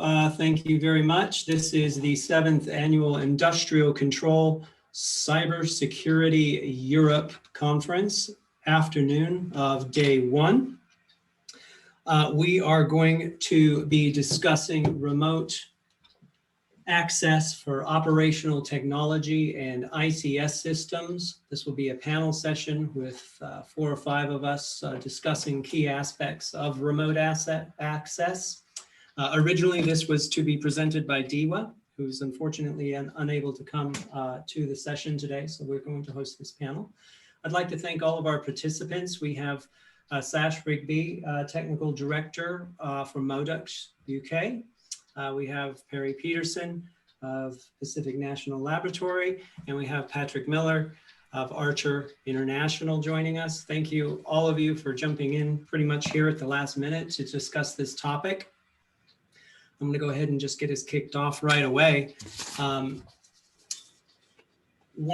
Thank you very much. This is the 7th Annual Industrial Control Cybersecurity Europe Conference, afternoon of day 1. We are going to be discussing remote access for operational technology and ICS systems. This will be a panel session with 4 or 5 of us discussing key aspects of remote asset access. Originally, this was to be presented by Dewa, who's unfortunately unable to come to the session today, so we're going to host this panel. I'd like to thank all of our participants. We have Sash Rigby, Technical Director from Modux UK. We have Perry Peterson of Pacific National Laboratory, and we have Patrick Miller of Archer International joining us. Thank you, all of you, for jumping in pretty much here at the last minute to discuss this topic. I'm going to go ahead and just get us kicked off right away. One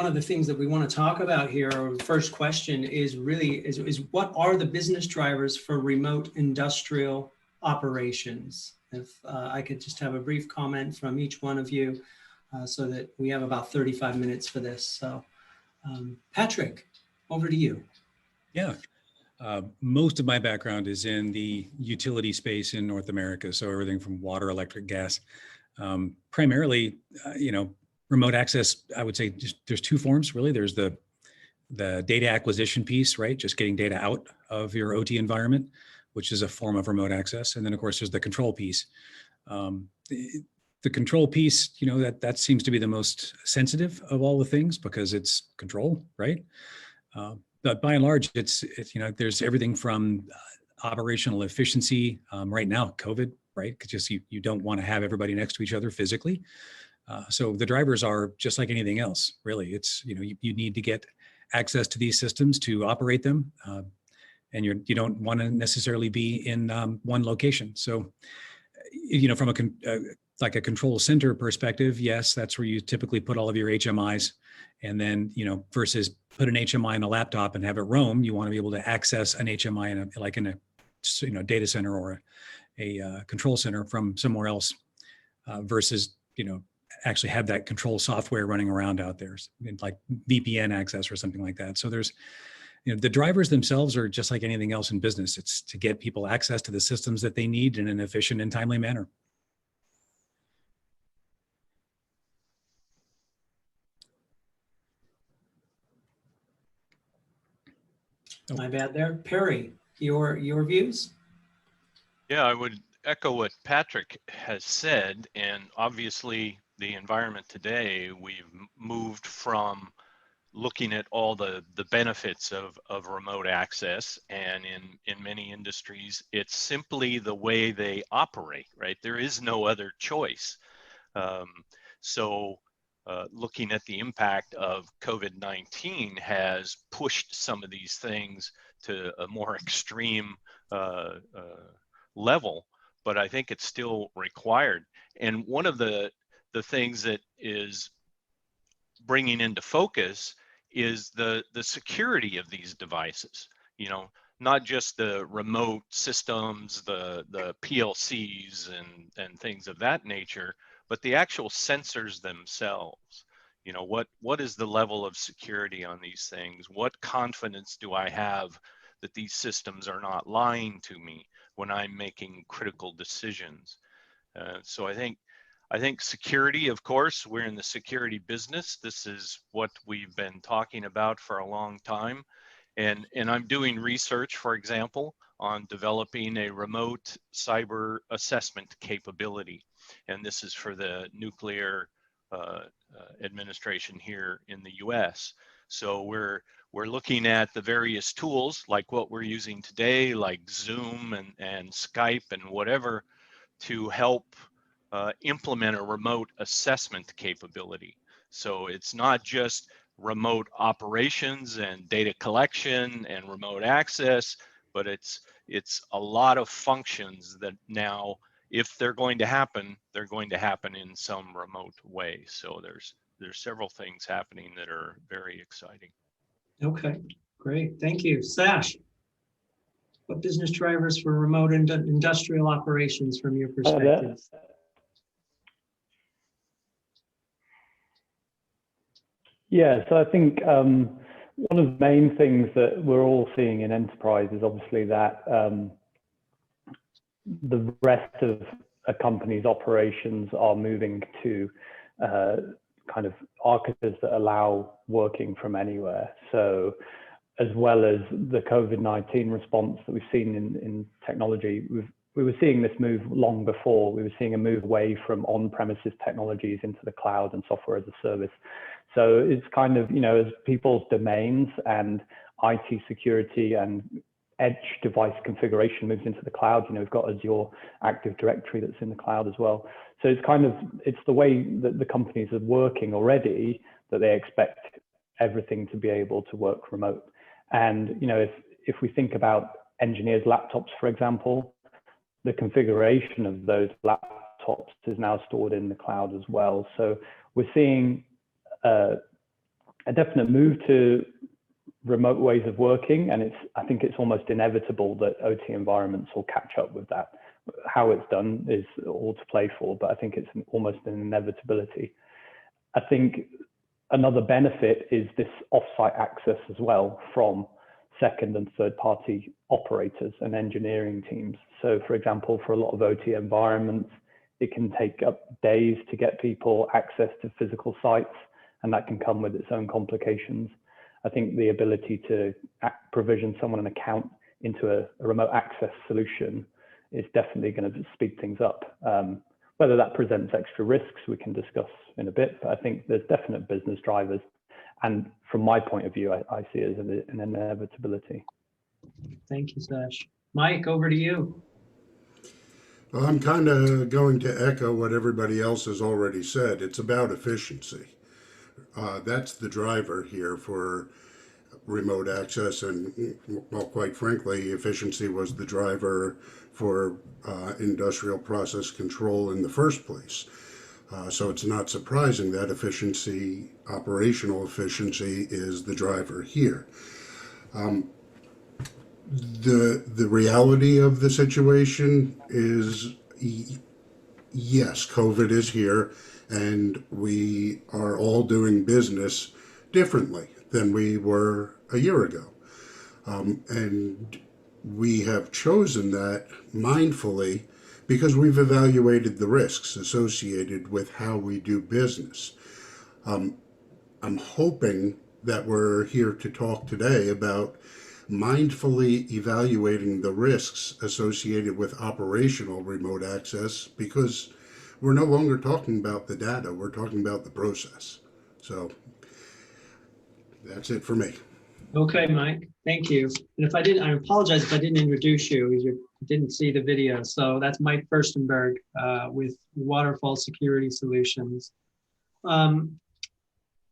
of the things that we want to talk about here, our first question is really is what are the business drivers for remote industrial operations? If I could just have a brief comment from each one of you so that we have about 35 minutes for this. So Patrick, over to you. Yeah. Most of my background is in the utility space in North America. So everything from water, electric, gas, primarily, remote access, I would say there's 2 forms really. There's the data acquisition piece, right? Just getting data out of your OT environment, which is a form of remote access. And then of course, there's the control piece. The control piece, that seems to be the most sensitive of all the things because it's control, right? But by and large, it's there's everything from operational efficiency. Right now, COVID, right? Just you don't want to have everybody next to each other physically. So the drivers are just like anything else, really. It's you need to get access to these systems to operate them, and you don't want to necessarily be in one location. So from like a control center perspective, yes, that's where you typically put all of your HMIs. And then, versus put an HMI in a laptop and have it roam, you want to be able to access an HMI in a data center or a control center from somewhere else, versus, actually have that control software running around out there, like VPN access or something like that. So there's, the drivers themselves are just like anything else in business. It's to get people access to the systems that they need in an efficient and timely manner. My bad there. Perry, your views? Yeah, I would echo what Patrick has said, and obviously the environment today, we've moved from looking at all the benefits of remote access, and in many industries, it's simply the way they operate, right? There is no other choice. Looking at the impact of COVID-19 has pushed some of these things to a more extreme level, but I think it's still required. And one of the things that is bringing into focus is the security of these devices. Not just the remote systems, the PLCs and things of that nature, but the actual sensors themselves. What is the level of security on these things? What confidence do I have that these systems are not lying to me when I'm making critical decisions? So I think security, of course, we're in the security business. This is what we've been talking about for a long time. And I'm doing research, for example, on developing a remote cyber assessment capability. And this is for the nuclear administration here in the US. So we're looking at the various tools like what we're using today, like Zoom and Skype and whatever, to help implement a remote assessment capability. So it's not just remote operations and data collection and remote access, but it's a lot of functions that now, if they're going to happen, they're going to happen in some remote way. So there's several things happening that are very exciting. Okay, great. Thank you. Sash, what business drivers for remote industrial operations from your perspective? Yeah, so I think one of the main things that we're all seeing in enterprise is obviously that the rest of a company's operations are moving to kind of architectures that allow working from anywhere. So as well as the COVID-19 response that we've seen in technology, we were seeing this move long before. We were seeing a move away from on-premises technologies into the cloud and software as a service. So it's kind of, as people's domains and IT security and edge device configuration moves into the cloud, we've got Azure Active Directory that's in the cloud as well. So it's the way that the companies are working already that they expect everything to be able to work remote. And, if we think about engineers' laptops, for example, the configuration of those laptops is now stored in the cloud as well. So we're seeing a definite move to remote ways of working, and I think it's almost inevitable that OT environments will catch up with that. How it's done is all to play for, but I think it's almost an inevitability. I think another benefit is this offsite access as well from second and third party operators and engineering teams. So for example, for a lot of OT environments, it can take up days to get people access to physical sites, and that can come with its own complications. I think the ability to provision someone an account into a remote access solution is definitely going to speed things up. Whether that presents extra risks, we can discuss in a bit, but I think there's definite business drivers. And from my point of view, I see it as an inevitability. Thank you, Sash. Mike, over to you. Well, I'm kind of going to echo what everybody else has already said. It's about efficiency. That's the driver here for remote access, and well, quite frankly, efficiency was the driver for industrial process control in the first place. So it's not surprising that efficiency, operational efficiency, is the driver here. The reality of the situation is, yes, COVID is here, and we are all doing business differently than we were a year ago. And we have chosen that mindfully because we've evaluated the risks associated with how we do business. I'm hoping that we're here to talk today about mindfully evaluating the risks associated with operational remote access, because we're no longer talking about the data, we're talking about the process. So that's it for me. Okay, Mike, thank you. And I apologize if I didn't introduce you, you didn't see the video. So that's Mike Furstenberg with Waterfall Security Solutions.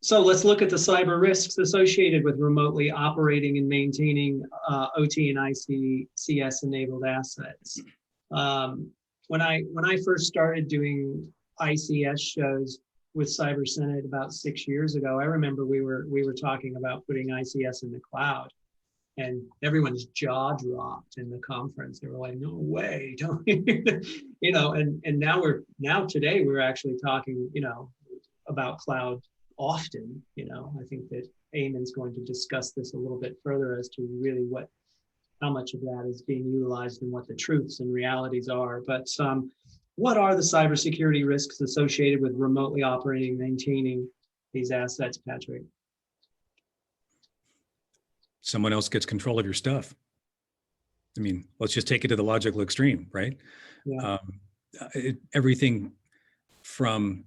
So let's look at the cyber risks associated with remotely operating and maintaining OT and ICS enabled assets. When I first started doing ICS shows with Cyber Senate about 6 years ago, I remember we were talking about putting ICS in the cloud, and everyone's jaw dropped in the conference. They were like, "No way, don't," And now today we're actually talking, about cloud often. I think that Eamon's going to discuss this a little bit further as to really how much of that is being utilized and what the truths and realities are. But what are the cybersecurity risks associated with remotely operating and maintaining these assets, Patrick? Someone else gets control of your stuff. I mean, let's just take it to the logical extreme, right? Yeah. Everything from,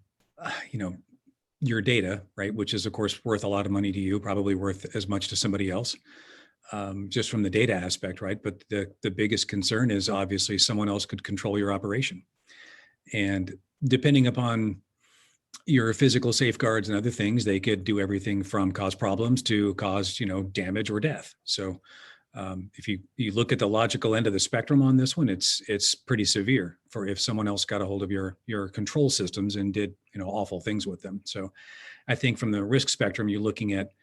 your data, right, which is of course worth a lot of money to you, probably worth as much to somebody else, just from the data aspect, right? But the biggest concern is obviously someone else could control your operation. And depending upon your physical safeguards and other things, they could do everything from cause problems to cause, damage or death. So if you look at the logical end of the spectrum on this one, it's pretty severe for if someone else got a hold of your control systems and did, awful things with them. So I think from the risk spectrum, you're looking at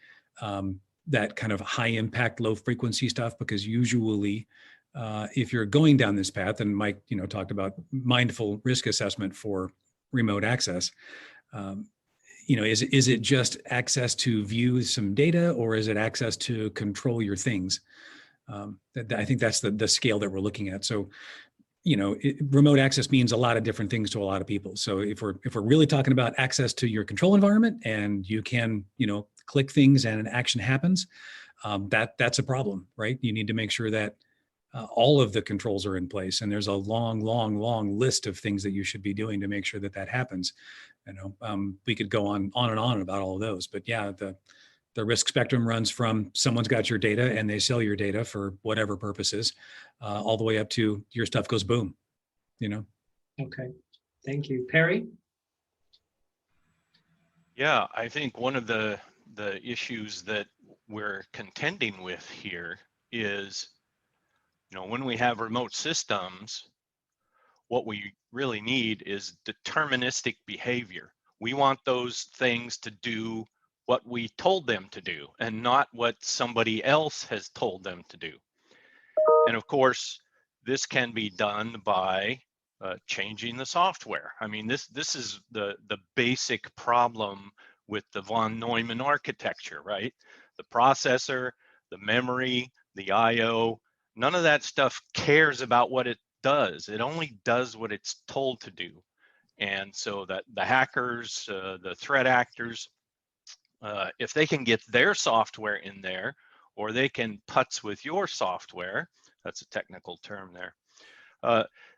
that kind of high impact, low frequency stuff, because usually if you're going down this path, and Mike, talked about mindful risk assessment for remote access, you know, is it just access to view some data, or is it access to control your things? I think that's the scale that we're looking at. So, you know, remote access means a lot of different things to a lot of people. So if we're really talking about access to your control environment, and you can, you know, click things and an action happens, that's a problem, right? You need to make sure that all of the controls are in place, and there's a long list of things that you should be doing to make sure that that happens. You know, we could go on and on about all of those, but yeah, the risk spectrum runs from someone's got your data and they sell your data for whatever purposes, all the way up to your stuff goes boom, you know? Okay, thank you. Perry? Yeah, I think one of the issues that we're contending with here is, you know, when we have remote systems, what we really need is deterministic behavior. We want those things to do what we told them to do, and not what somebody else has told them to do. And of course, this can be done by changing the software. I mean, this is the basic problem with the von Neumann architecture, right? The processor, the memory, the I/O, none of that stuff cares about what it does. It only does what it's told to do. And so that the hackers, the threat actors, if they can get their software in there, or they can putz with your software, that's a technical term there,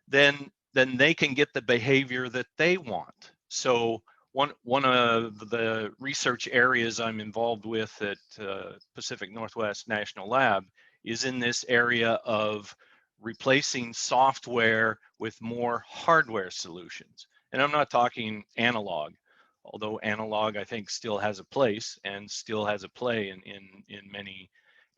then they can get the behavior that they want. So one of the research areas I'm involved with at Pacific Northwest National Lab is in this area of replacing software with more hardware solutions. And I'm not talking analog, although analog I think still has a place and still has a play in many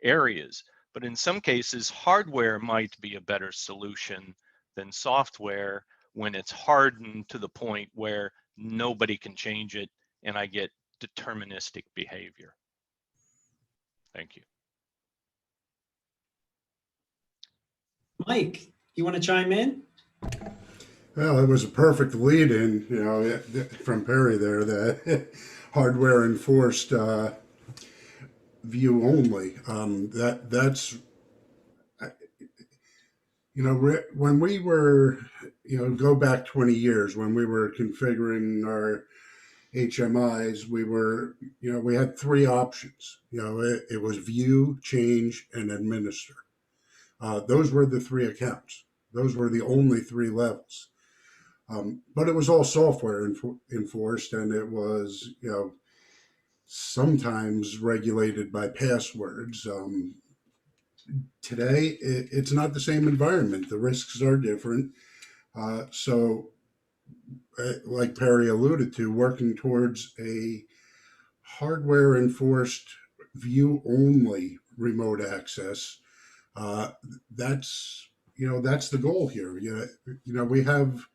areas. But in some cases, hardware might be a better solution than software when it's hardened to the point where nobody can change it and I get deterministic behavior. Thank you. Mike, you want to chime in? Well, it was a perfect lead in, you know, from Perry there, that hardware enforced view only. That's, you know, when we were, you know, go back 20 years, when we were configuring our HMIs, we were, you know, we had three options. You know, it was view, change, and administer. Those were the three accounts. Those were the only three levels. But it was all software enforced, and it was, you know, sometimes regulated by passwords. Today, it's not the same environment. The risks are different. So, like Perry alluded to, working towards a hardware enforced view only remote access, that's, you know, that's the goal here. You know, we have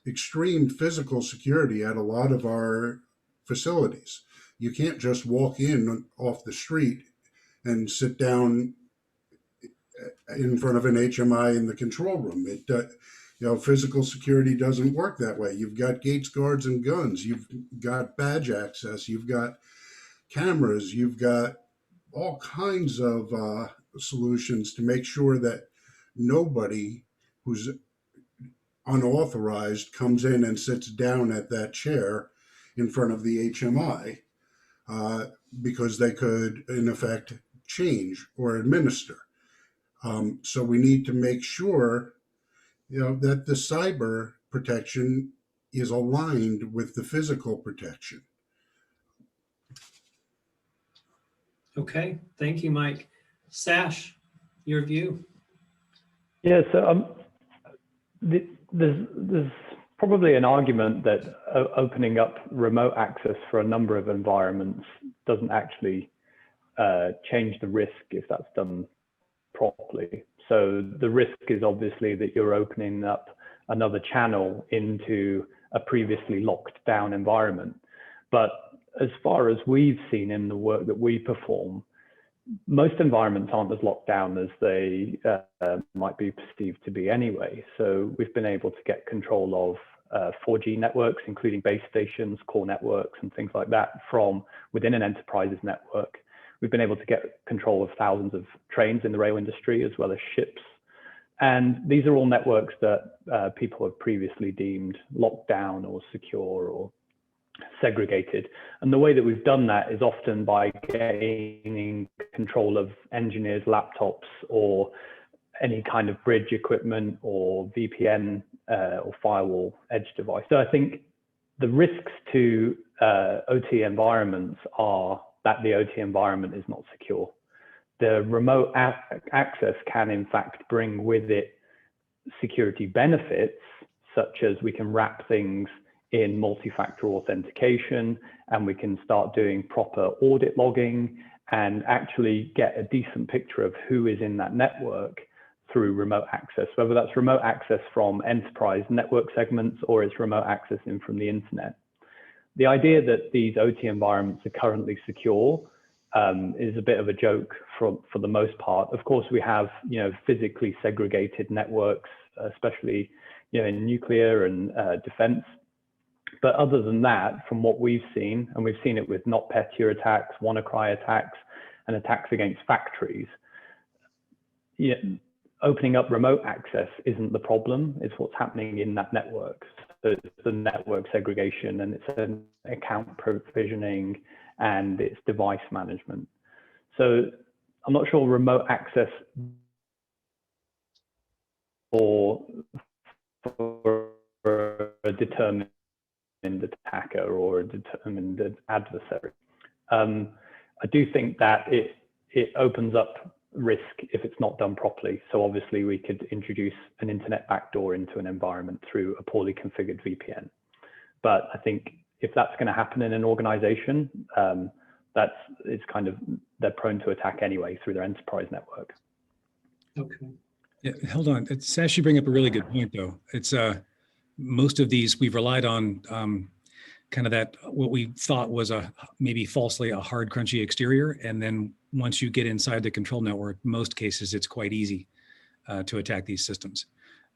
extreme physical security at a lot of our facilities. You can't just walk in off the street and sit down in front of an HMI in the control room. You know, physical security doesn't work that way. You've got gates, guards, and guns. You've got badge access. You've got cameras. You've got all kinds of solutions to make sure that nobody who's unauthorized comes in and sits down at that chair in front of the HMI, because they could, in effect, change or administer. So we need to make sure, you know, that the cyber protection is aligned with the physical protection. Okay, thank you, Mike. Sash, your view? Yeah, so there's probably an argument that opening up remote access for a number of environments doesn't actually change the risk if that's done properly. So the risk is obviously that you're opening up another channel into a previously locked down environment. But as far as we've seen in the work that we perform, most environments aren't as locked down as they might be perceived to be anyway. So we've been able to get control of 4G networks, including base stations, core networks, and things like that from within an enterprise's network. We've been able to get control of thousands of trains in the rail industry, as well as ships. And these are all networks that people have previously deemed locked down or secure or segregated. And the way that we've done that is often by gaining control of engineers' laptops or any kind of bridge equipment or VPN or firewall edge device. So I think the risks to OT environments are that the OT environment is not secure. The remote access can in fact bring with it security benefits, such as we can wrap things in multi-factor authentication, and we can start doing proper audit logging and actually get a decent picture of who is in that network through remote access, whether that's remote access from enterprise network segments or it's remote access in from the internet. The idea that these OT environments are currently secure is a bit of a joke for the most part. Of course, we have physically segregated networks, especially in nuclear and defense. But other than that, from what we've seen, and we've seen it with NotPetya attacks, WannaCry attacks, and attacks against factories, opening up remote access isn't the problem. It's what's happening in that network. So it's the network segregation, and it's an account provisioning, and it's device management. So I'm not sure remote access for a determined attacker or a determined adversary. I do think that it opens up risk if it's not done properly. So obviously we could introduce an internet backdoor into an environment through a poorly configured VPN. But I think if that's going to happen in an organization, it's kind of, they're prone to attack anyway through their enterprise network. Okay. Yeah, hold on. Sash, you bring up a really good point, though. It's most of these we've relied on kind of that what we thought was maybe falsely a hard, crunchy exterior, and then once you get inside the control network, most cases it's quite easy to attack these systems.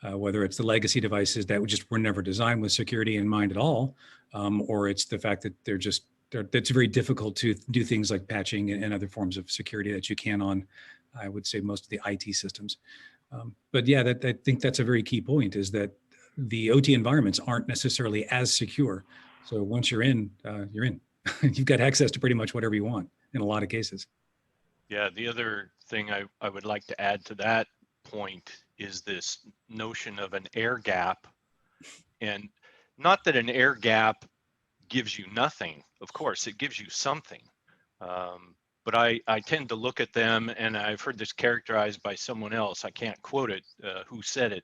Whether it's the legacy devices that just were never designed with security in mind at all, or it's the fact that it's very difficult to do things like patching and other forms of security that you can on, I would say, most of the IT systems. But yeah, I think that's a very key point, is that the OT environments aren't necessarily as secure. So once you're in, you're in. You've got access to pretty much whatever you want in a lot of cases. Yeah, the other thing I would like to add to that point is this notion of an air gap. And not that an air gap gives you nothing. Of course, it gives you something. But I tend to look at them, and I've heard this characterized by someone else. I can't quote it, who said it,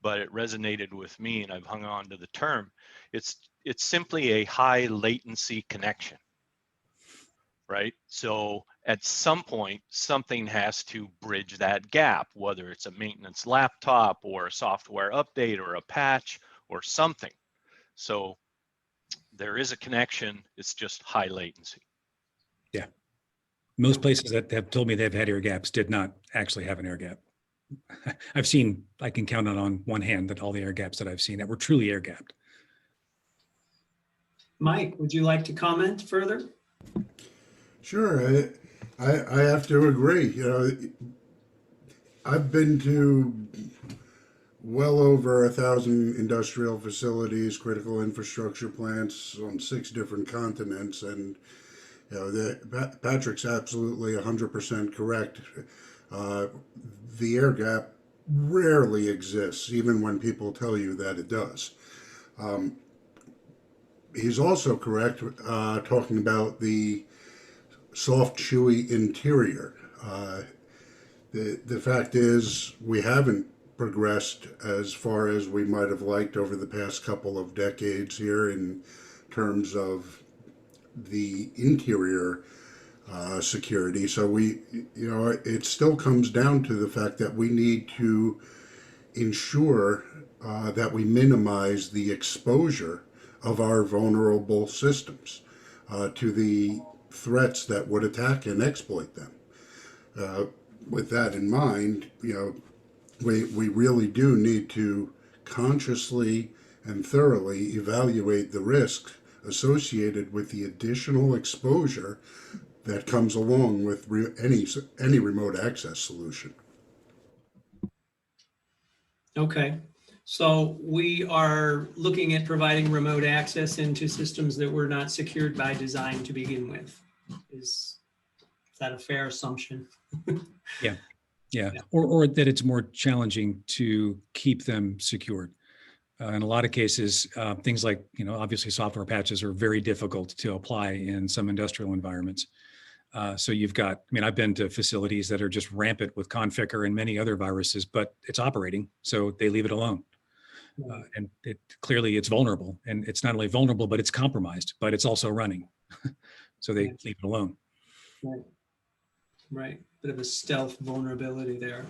but it resonated with me, and I've hung on to the term. It's simply a high latency connection, right? So at some point, something has to bridge that gap, whether it's a maintenance laptop or a software update or a patch or something. So there is a connection, it's just high latency. Yeah. Most places that have told me they've had air gaps did not actually have an air gap. I can count on one hand that all the air gaps that I've seen that were truly air gapped. Mike, would you like to comment further? Sure, I have to agree. I've been to well over 1,000 industrial facilities, critical infrastructure plants on 6 different continents, and Patrick's absolutely 100% correct. The air gap rarely exists, even when people tell you that it does. He's also correct talking about the soft, chewy interior. The fact is, we haven't progressed as far as we might have liked over the past couple of decades here in terms of the interior security. So it still comes down to the fact that we need to ensure that we minimize the exposure of our vulnerable systems to the threats that would attack and exploit them. With that in mind, we really do need to consciously and thoroughly evaluate the risk associated with the additional exposure that comes along with any remote access solution. Okay. So we are looking at providing remote access into systems that were not secured by design to begin with. Is that a fair assumption? Yeah. Yeah. Or that it's more challenging to keep them secured. In a lot of cases, things like, obviously software patches are very difficult to apply in some industrial environments. So you've got, I've been to facilities that are just rampant with Conficker and many other viruses, but it's operating, so they leave it alone. And clearly it's vulnerable, and it's not only vulnerable, but it's compromised, but it's also running. So they leave it alone. Right. Right. Bit of a stealth vulnerability there.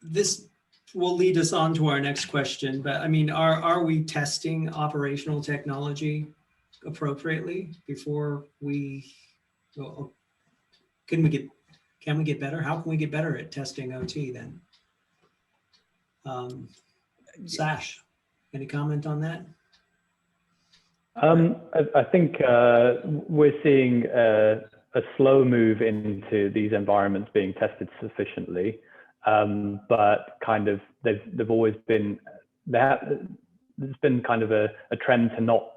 This will lead us on to our next question, but are we testing operational technology appropriately before we, can we get better? How can we get better at testing OT then? Sash, any comment on that? I think we're seeing a slow move into these environments being tested sufficiently, but kind of they've always been there's been kind of a trend to not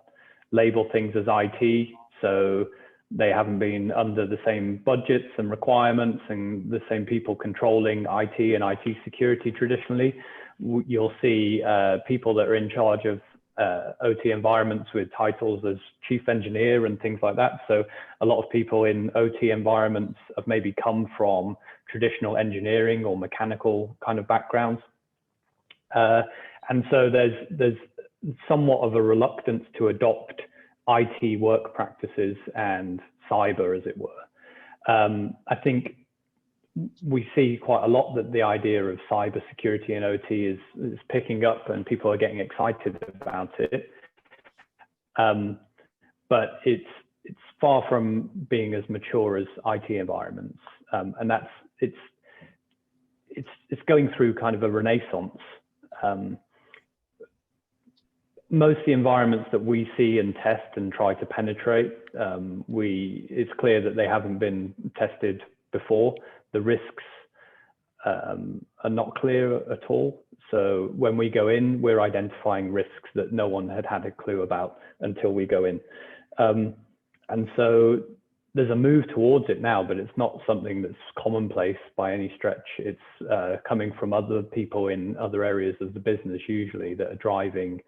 label things as IT, so they haven't been under the same budgets and requirements and the same people controlling IT and IT security traditionally. You'll see people that are in charge of OT environments with titles as chief engineer and things like that. So a lot of people in OT environments have maybe come from traditional engineering or mechanical kind of backgrounds. And so there's somewhat of a reluctance to adopt IT work practices and cyber, as it were. I think we see quite a lot that the idea of cybersecurity and OT is picking up, and people are getting excited about it. But it's far from being as mature as IT environments, and it's going through kind of a renaissance. Most of the environments that we see and test and try to penetrate, it's clear that they haven't been tested before. The risks are not clear at all. So when we go in, we're identifying risks that no one had a clue about until we go in. And so there's a move towards it now, but it's not something that's commonplace by any stretch. It's coming from other people in other areas of the business usually that are driving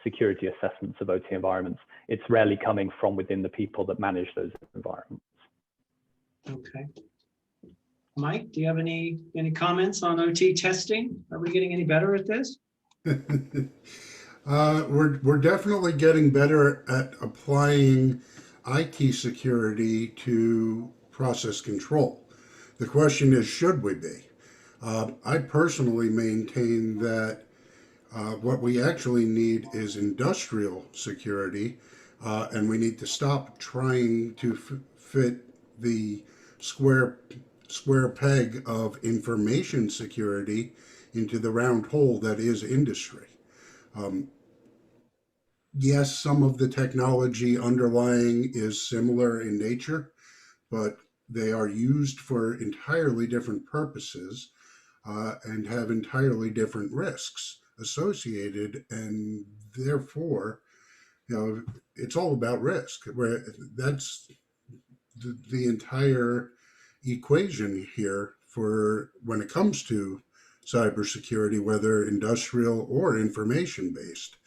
security assessments of OT environments. It's rarely coming from within the people that manage those environments. Okay. Mike, do you have any comments on OT testing? Are we getting any better at this? We're definitely getting better at applying IT security to process control. The question is, should we be? I personally maintain that what we actually need is industrial security, and we need to stop trying to fit the square peg of information security into the round hole that is industry. Yes, some of the technology underlying is similar in nature, but they are used for entirely different purposes and have entirely different risks associated, and therefore, it's all about risk. Where that's the entire equation here for when it comes to cybersecurity, whether industrial or information based.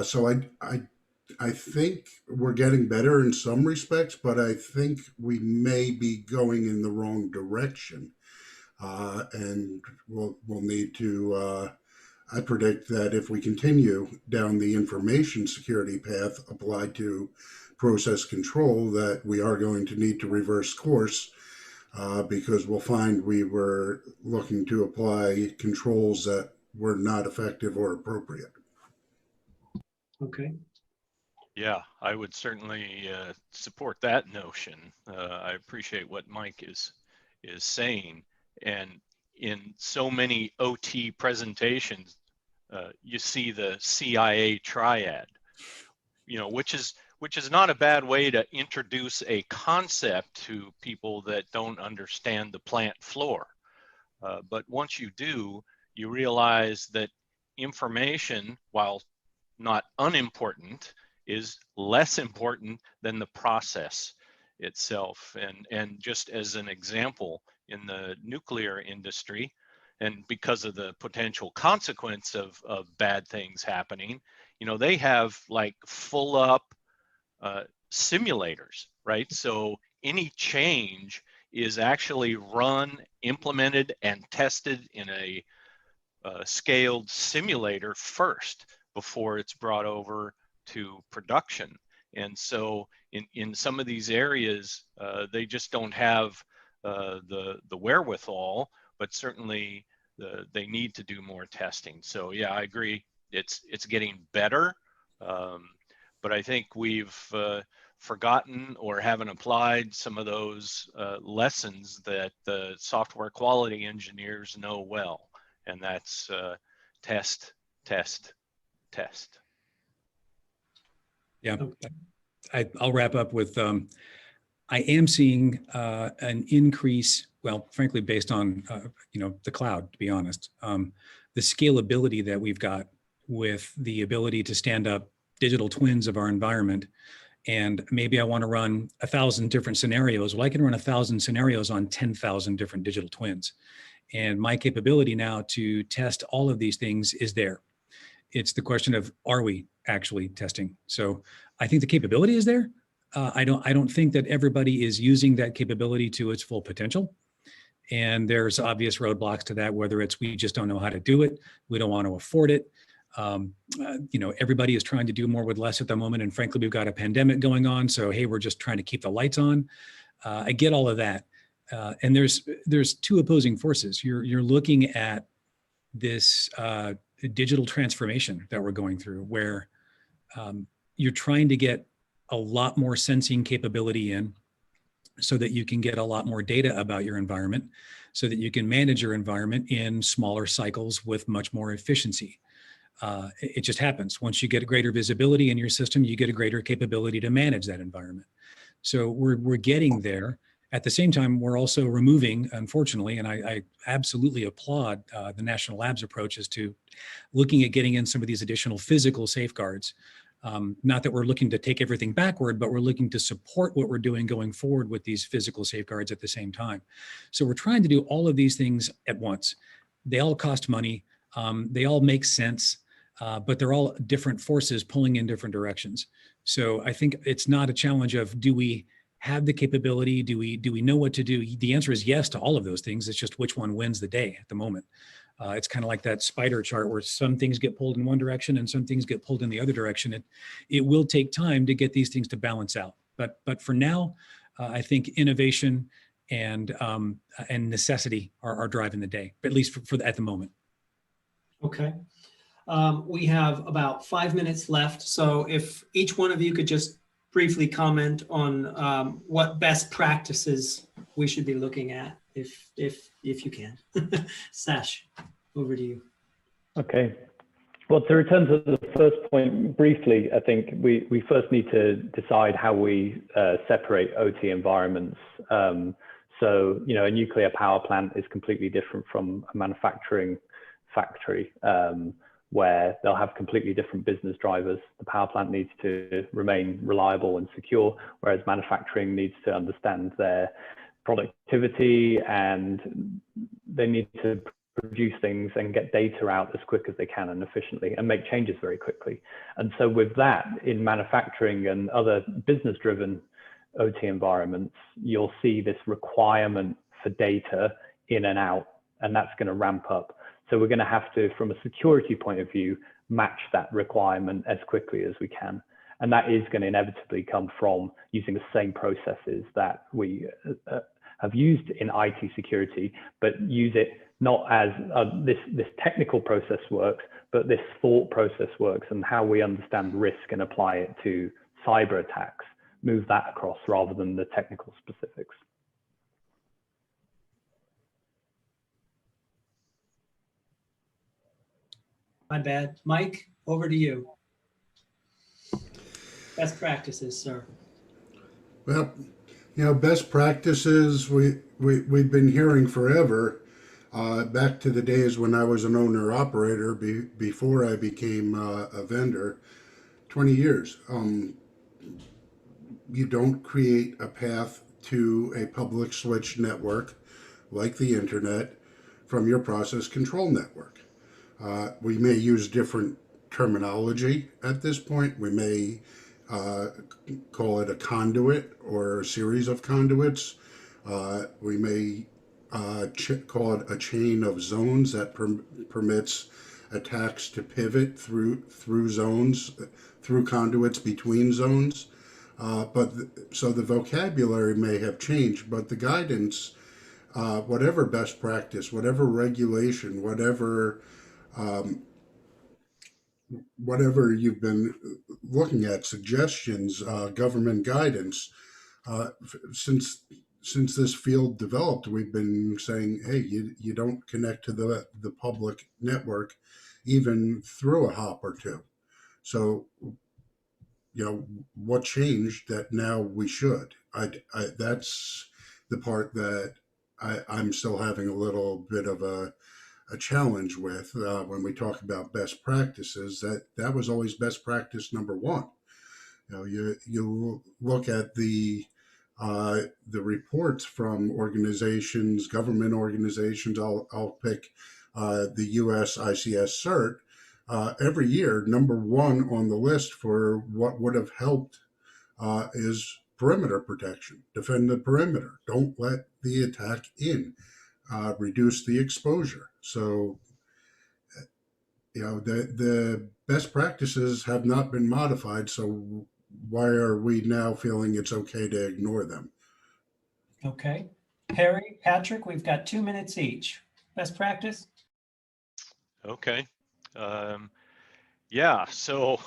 So I think we're getting better in some respects, but I think we may be going in the wrong direction, and we'll need to. I predict that if we continue down the information security path applied to process control, that we are going to need to reverse course, because we'll find we were looking to apply controls that were not effective or appropriate. Okay. Yeah, I would certainly support that notion. I appreciate what Mike is saying, and in so many OT presentations, you see the CIA triad, which is not a bad way to introduce a concept to people that don't understand the plant floor. But once you do, you realize that information, while not unimportant, is less important than the process itself. And just as an example, in the nuclear industry, and because of the potential consequence of bad things happening, they have like full up simulators, right? So any change is actually run, implemented, and tested in a scaled simulator first before it's brought over to production. And so in some of these areas, they just don't have the wherewithal, but certainly they need to do more testing. So yeah, I agree. It's getting better, but I think we've forgotten or haven't applied some of those lessons that the software quality engineers know well, and that's test, test, test. Yeah, Okay. I'll wrap up with, I am seeing an increase, well, frankly, based on, the cloud, to be honest. The scalability that we've got with the ability to stand up digital twins of our environment, and maybe I want to run 1,000 different scenarios. Well, I can run 1,000 scenarios on 10,000 different digital twins. And my capability now to test all of these things is there. It's the question of, are we actually testing? So I think the capability is there. I don't think that everybody is using that capability to its full potential. And there's obvious roadblocks to that, whether it's we just don't know how to do it, we don't want to afford it. Everybody is trying to do more with less at the moment. And frankly, we've got a pandemic going on. So, hey, we're just trying to keep the lights on. I get all of that. And there's two opposing forces. You're looking at this digital transformation that we're going through, where you're trying to get a lot more sensing capability in so that you can get a lot more data about your environment, so that you can manage your environment in smaller cycles with much more efficiency. It just happens. Once you get a greater visibility in your system, you get a greater capability to manage that environment. So we're getting there. At the same time, we're also removing, unfortunately, and I absolutely applaud the National Labs approaches to looking at getting in some of these additional physical safeguards. Not that we're looking to take everything backward, but we're looking to support what we're doing going forward with these physical safeguards at the same time. So we're trying to do all of these things at once. They all cost money. They all make sense, but they're all different forces pulling in different directions. So I think it's not a challenge of, do we have the capability? Do we know what to do? The answer is yes to all of those things. It's just which one wins the day at the moment. It's kind of like that spider chart where some things get pulled in one direction and some things get pulled in the other direction. It will take time to get these things to balance out. But for now, I think innovation and necessity are driving the day, at least for at the moment. Okay. We have about 5 minutes left. So if each one of you could just briefly comment on what best practices we should be looking at, if you can. Sash, over to you. Okay. Well, to return to the first point briefly, I think we first need to decide how we separate OT environments. So, a nuclear power plant is completely different from a manufacturing factory, where they'll have completely different business drivers. The power plant needs to remain reliable and secure, whereas manufacturing needs to understand their productivity, and they need to produce things and get data out as quick as they can and efficiently, and make changes very quickly. And so with that, in manufacturing and other business-driven OT environments, you'll see this requirement for data in and out, and that's going to ramp up. So we're going to have to, from a security point of view, match that requirement as quickly as we can. And that is going to inevitably come from using the same processes that we have used in IT security, but use it not as this technical process works, but this thought process works, and how we understand risk and apply it to cyber attacks, move that across rather than the technical specifics. My bad. Mike, over to you. Best practices, sir. Well, best practices we've been hearing forever, back to the days when I was an owner operator before I became a vendor, 20 years. You don't create a path to a public switch network like the internet from your process control network. We may use different terminology at this point. We may call it a conduit or a series of conduits. We may call it a chain of zones that permits attacks to pivot through zones, through conduits between zones. So the vocabulary may have changed, but the guidance, whatever best practice, whatever regulation, whatever you've been looking at, suggestions, government guidance, since this field developed, we've been saying, hey, you don't connect to the public network even through a hop or two. So, what changed that now we should? That's the part that I'm still having a little bit of a challenge with, when we talk about best practices. That was always best practice number one. You look at the reports from organizations, government organizations. I'll pick the U.S. ICS CERT. Every year, number one on the list for what would have helped is perimeter protection. Defend the perimeter. Don't let the attack in. Reduce the exposure. So, the best practices have not been modified. So why are we now feeling it's okay to ignore them? Okay. Perry, Patrick, we've got 2 minutes each. Best practice? Okay. Yeah, so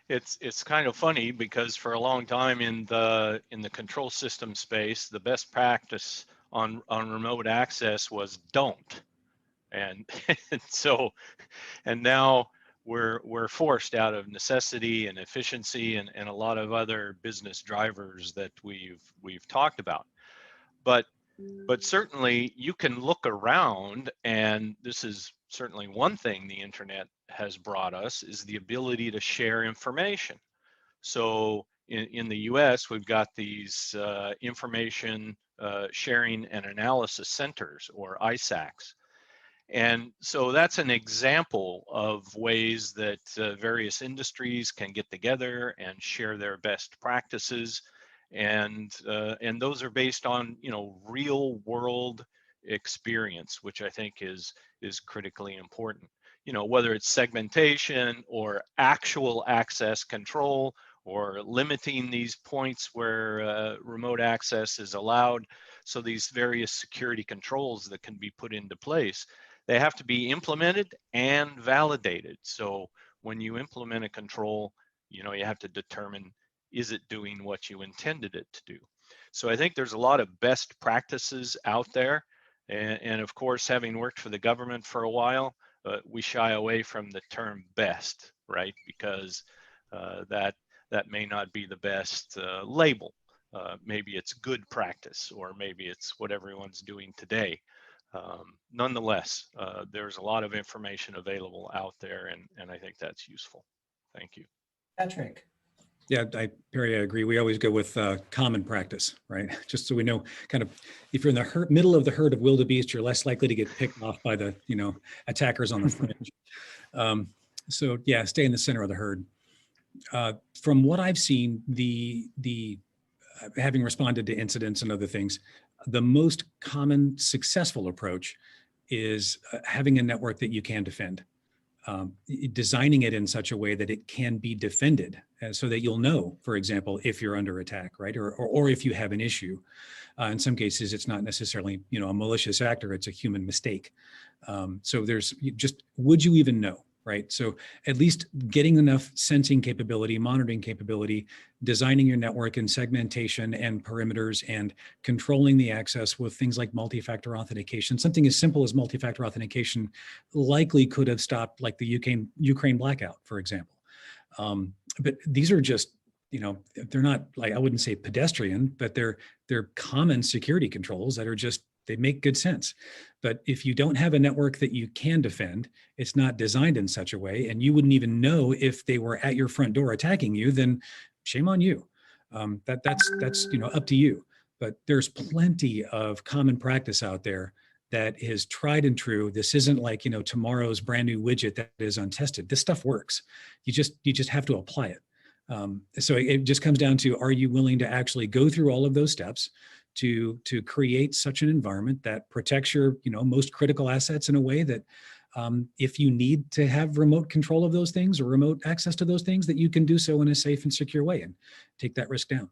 it's kind of funny because for a long time in the control system space, the best practice on remote access was don't. And and now we're forced out of necessity and efficiency and a lot of other business drivers that we've talked about. But certainly you can look around, and this is certainly one thing the internet has brought us, is the ability to share information. So in the US, we've got these information sharing and analysis centers, or ISACs. And so that's an example of ways that various industries can get together and share their best practices. And those are based on, real world experience, which I think is critically important. Whether it's segmentation or actual access control, or limiting these points where remote access is allowed. So these various security controls that can be put into place, they have to be implemented and validated. So when you implement a control, you have to determine, is it doing what you intended it to do? So I think there's a lot of best practices out there. And of course, having worked for the government for a while, we shy away from the term best, right? Because that may not be the best label. Maybe it's good practice, or maybe it's what everyone's doing today. Nonetheless, there's a lot of information available out there, and I think that's useful. Thank you. Patrick. Yeah, Perry, I agree. We always go with common practice, right? Just so we know, kind of, if you're in the middle of the herd of wildebeest, you're less likely to get picked off by the, attackers on the fringe. So yeah, stay in the center of the herd. From what I've seen, the having responded to incidents and other things, the most common successful approach is having a network that you can defend. Designing it in such a way that it can be defended, so that you'll know, for example, if you're under attack, right? Or if you have an issue. In some cases, it's not necessarily, a malicious actor, it's a human mistake. So there's just, would you even know? right? So at least getting enough sensing capability, monitoring capability, designing your network and segmentation and perimeters and controlling the access with things like multi-factor authentication. Something as simple as multi-factor authentication likely could have stopped like the Ukraine blackout, for example. But these are just, they're not like, I wouldn't say pedestrian, but they're common security controls that are just, they make good sense. But if you don't have a network that you can defend, it's not designed in such a way, and you wouldn't even know if they were at your front door attacking you, then shame on you. That's up to you. But there's plenty of common practice out there that is tried and true. This isn't like, tomorrow's brand new widget that is untested. This stuff works. You just have to apply it. So it just comes down to, are you willing to actually go through all of those steps to create such an environment that protects your, most critical assets in a way that if you need to have remote control of those things or remote access to those things, that you can do so in a safe and secure way and take that risk down.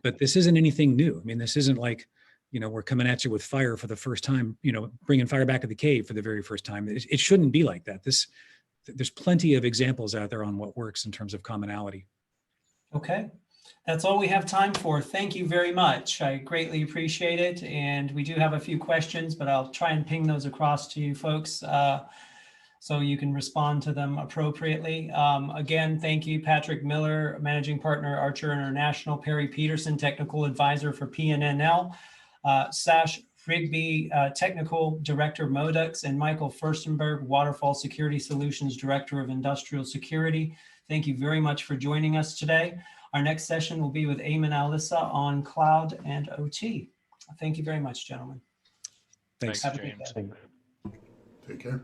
But this isn't anything new. I mean, this isn't like, we're coming at you with fire for the first time, bringing fire back to the cave for the very first time. It shouldn't be like that. There's plenty of examples out there on what works in terms of commonality. Okay, that's all we have time for. Thank you very much. I greatly appreciate it. And we do have a few questions, but I'll try and ping those across to you folks so you can respond to them appropriately. Again, thank you, Patrick Miller, Managing Partner, Archer International, Perry Peterson, Technical Advisor for PNNL, Sash Rigby, Technical Director, Modux, and Michael Furstenberg, Waterfall Security Solutions Director of Industrial Security. Thank you very much for joining us today. Our next session will be with Eamon Alyssa on cloud and OT. Thank you very much, gentlemen. Thanks. Have a good James. day. Thanks. Take care.